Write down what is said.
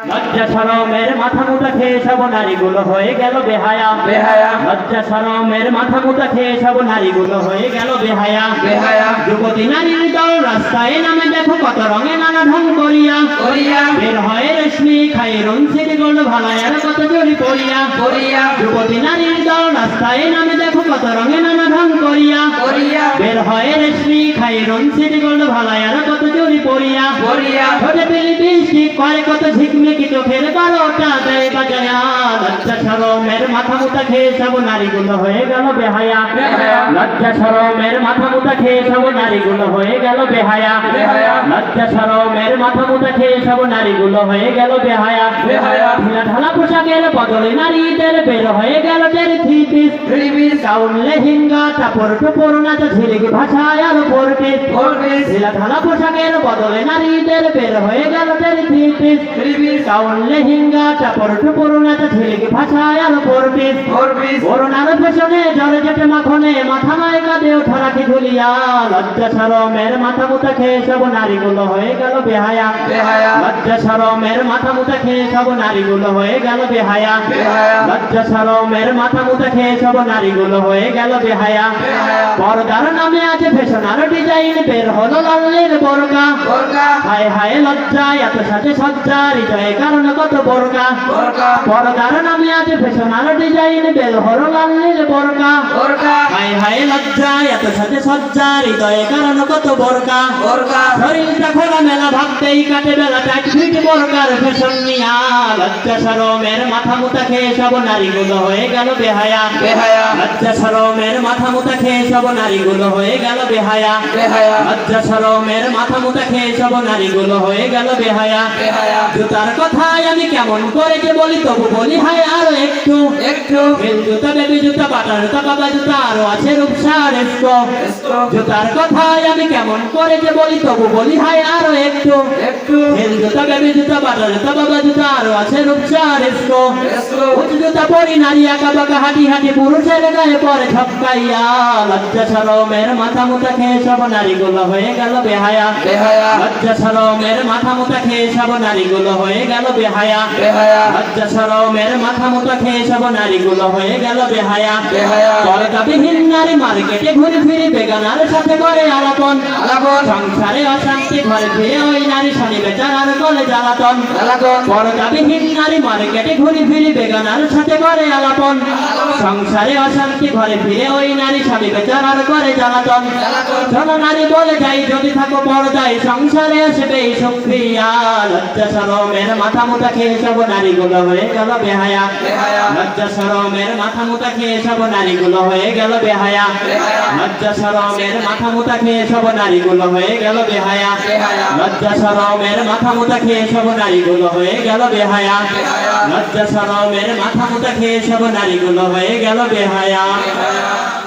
লজ্জা শরমের মাথা মুটা খেয়ে সব নারীগুলো হয়ে গেল বেহায়া বেহায়া লজ্জা শরমের মাথা মুটা খেয়ে সব নারীগুলো হয়ে গেল বেহায়া বেহায়া যুবতী নারীর দল রাস্তায় নামে দেখো কত রঙে নানা ঢং করিয়া করিয়া বের হয় রেশমি খাই রঞ্জিত গোল্ড ভালায়ার কত জড়ি পড়িয়া করিয়া যুবতী নারীর দল রাস্তায় নামে দেখো কত রঙে নানা ঢং করিয়া করিয়া বের হয় রেশমি খাই রঞ্জিত গোল্ড ভালায়ার কত জড়ি পড়িয়া করিয়া ছোটে পেলি বৃষ্টি করে কত ঝিকমিকি চোখের বারোটা দেয় বাজায়া লজ্জা শরমের মাথা মুটা খেয়ে সব নারীগুলো হয়ে গেল বেহায়া বেহায়া লজ্জা শরমের মাথা মুটা খেয়ে সব নারীগুলো হয়ে গেল বেহায়া বেহায়া লজ্জা শরমের মাথা মুটা খেয়ে সব নারীগুলো হয়ে গেল বেহায়া বেহায়া ঢিলা ঢালা পোশাকের বদলে নারীদের বের হয়ে গেল টের three piece three piece gown lehenga টাপড় টুপড় নাচ ঝিলিক ভাষায় আর পড়বে ফোর পিস ঢিলা ঢালা পোশাকের বদলে নারীদের বের হয়ে গেল টের three piece three piece gown lehenga টাপড় টুপড় নাচ ঝিলিক ভাষায় আর পড়বে ফোর পিস করোনার পেছনে জলে যেতে মাখনে মাথা নয় কাঁদে ওঠা রাখি ঝুলিয়া লজ্জা শরমের মাথা মুটা খেয়ে সব নারীগুলো হয়ে গেল বেহায়া বেহায়া লজ্জা শরমের মাথা মুটা খেয়ে সব নারীগুলো হয়ে গেল বেহায়া বেহায়া লজ্জা শরমের মাথা মুটা খেয়ে সব নারীগুলো হয়ে গেল বেহায়া বেহায়া পর্দার নামে আছে ফ্যাশনার ডিজাইন বের হলো লালের বোরকা বোরকা হায় হায় লজ্জা এত সাথে সজ্জা হৃদয়ে কারণ কত বোরকা বোরকা পর্দার নামে আছে ফ্যাশনার ডিজাইন বের হলো লালের বোরকা বোরকা হায় হায় লজ্জা এত সাথে সজ্জা হৃদয়ে কারণ কত বোরকা বোরকা শরীরটা খোলা মেলা ভাবতেই কাটে বেলা টাইট ফিট বোরকার ফ্যাশন নিয়া লজ্জা শরমের মাথা মুটা খেয়ে সব নারীগুলো হয়ে গেল বেহায়া বেহায়া লজ্জা শরমের মাথা মুটা খেয়ে সব নারীগুলো হয়ে গেল বেহায়া বেহায়া লজ্জা শরমের মাথা মুটা খেয়ে সব নারীগুলো হয়ে গেল বেহায়া বেহায়া জুতার কথায় আমি কেমন করে যে বলি তবু বলি হায় আরো একটু একটু হিল জুতা বেবি জুতা বাটার জুতা বাবা জুতা আরো আছে রূপসার এসকো এসকো জুতার কথায় আমি কেমন করে যে বলি তবু বলি হায় আরো একটু একটু হিল জুতা বেবি জুতা বাটার জুতা বাবা জুতা আরো আছে রূপসার এসকো এসকো উঁচু জুতা পরি নারী একা বাঁকা হাঁটি হাঁটি পুরুষের গায়ে পরে ঝপকাইয়া লজ্জা শরমের মাথা মুটা খেয়ে সব নারীগুলো হয়ে গেল বেহায়া বেহায়া লজ্জা শরমের মাথা মুটা খেয়ে সব নারীগুলো হয়ে গেল বেহায়া বেহায়া লজ্জা শরমের মাথা মুটা খেয়ে সব নারীগুলো হয়ে গেল বেহায়া বেহায়া পর্দাবিহীন নারী মার্কেটে ঘুরে ফিরে বেগানার সাথে করে আলাপন আলাপন সংসারে অশান্তি ঘরে ফিরে ওই নারী স্বামী বেচারার গলে জ্বালাতন আলাপন পর্দাবিহীন নারী মার্কেটে ঘুরে ফিরে বেগানার সাথে করে আলাপন সংসারে অশান্তি ঘরে ফিরে ওই নারী স্বামী বেচারার করে জ্বালাতন শোনো নারী বলে যাই যদি থাকো পর্দায় সংসারে আসবে এই সুক্রিয়া লজ্জা শরমের মাথা মুটা খেয়ে সব নারীগুলো হয়ে গেল বেহায়া বেহায়া লজ্জা শরমের মাথা মুটা খেয়ে সব নারীগুলো হয়ে গেল বেহায়া বেহায়া লজ্জা শরমের মাথা মুটা খেয়ে সব নারীগুলো হয়ে গেল বেহায়া বেহায়া লজ্জা শরমের মাথা মুটা খেয়ে সব নারীগুলো হয়ে গেল বেহায়া বেহায়া লজ্জা শরমের মাথা মুটা খেয়ে সব নারীগুলো হয়ে গেল বেহায়া বেহায়া